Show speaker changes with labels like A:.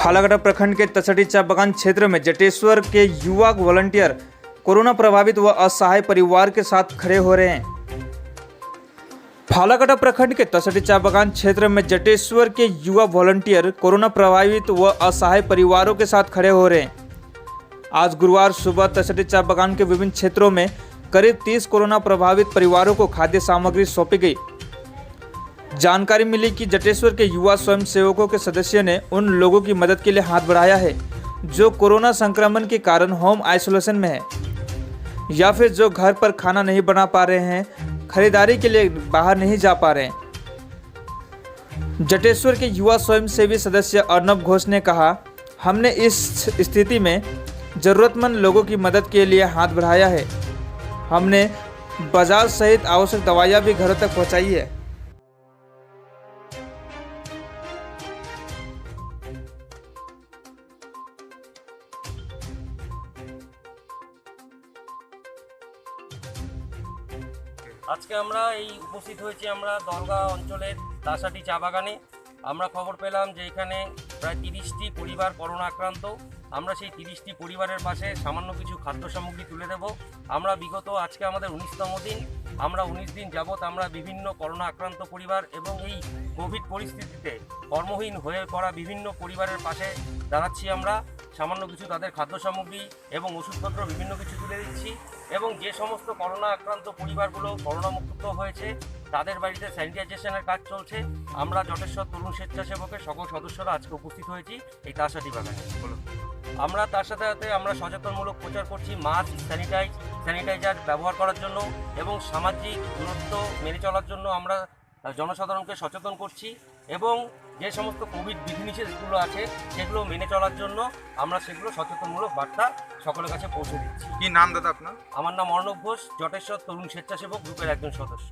A: फालाकाटा प्रखंड के तसटी चा बागान क्षेत्र में जटेश्वर के युवा वॉलंटियर कोरोना प्रभावित व असहाय परिवार के साथ खड़े हो रहे हैं। फालाकाटा प्रखंड के तसटी चा बागान क्षेत्र में जटेश्वर के युवा वॉलंटियर कोरोना प्रभावित व असहाय परिवारों के साथ खड़े हो रहे हैं। आज गुरुवार सुबह तसटी चा बागान के विभिन्न क्षेत्रों में करीब 30 कोरोना प्रभावित परिवारों को खाद्य सामग्री सौंपी गई। जानकारी मिली कि जटेश्वर के युवा स्वयंसेवकों के सदस्य ने उन लोगों की मदद के लिए हाथ बढ़ाया है जो कोरोना संक्रमण के कारण होम आइसोलेशन में है या फिर जो घर पर खाना नहीं बना पा रहे हैं, खरीदारी के लिए बाहर नहीं जा पा रहे हैं। जटेश्वर के युवा स्वयंसेवी सदस्य अर्नब घोष ने कहा, हमने इस स्थिति में ज़रूरतमंद लोगों की मदद के लिए हाथ बढ़ाया है। हमने बाजार सहित आवश्यक दवाइयाँ भी घरों तक पहुँचाई है।
B: আজকে আমরা এই উপস্থিত হয়েছি আমরা দলগাঁও অঞ্চলের দাসাটি চা বাগানে। আমরা খবর পেলাম যে এখানে প্রায় 30টি পরিবার করোনা আক্রান্ত। আমরা সেই 30টি পরিবারের পাশে সামান্য কিছু খাদ্য সামগ্রী তুলে দেব। আমরা বিগত আজকে আমাদের 19তম দিন, আমরা 19 দিন যাবৎ আমরা বিভিন্ন করোনা আক্রান্ত পরিবার এবং এই কোভিড পরিস্থিতিতে কর্মহীন হয়ে পড়া বিভিন্ন পরিবারের পাশে দাঁড়াচ্ছি। আমরা সামান্য কিছু তাদের খাদ্য সামগ্রী এবং ওষুধপত্র বিভিন্ন কিছু তুলে দিচ্ছি এবং যে সমস্ত করোনা আক্রান্ত পরিবারগুলো করোনা মুক্ত হয়েছে তাদের বাড়িতে স্যানিটাইজেশনের কাজ চলছে। আমরা জটেশ্বর তরুণ স্বেচ্ছাসেবকের সকল সদস্যরা আজকে উপস্থিত হয়েছি এই তাসাটি বাগানে। আমরা তার সাথে সাথে আমরা সচেতনমূলক প্রচার করছি মাস্ক, স্যানিটাইজার ব্যবহার করার জন্য এবং সামাজিক দূরত্ব মেনে চলার জন্য আমরা জনসাধারণকে সচেতন করছি এবং যে সমস্ত কোভিড বিধিনিষেধগুলো আছে সেগুলো মেনে চলার জন্য আমরা সেগুলো সচেতনমূলক বার্তা সকলের কাছে পৌঁছে দিচ্ছি।
C: কি নাম দাদা আপনার?
B: আমার নাম অর্ণব ঘোষ, জটেশ্বর তরুণ স্বেচ্ছাসেবক গ্রুপের একজন সদস্য।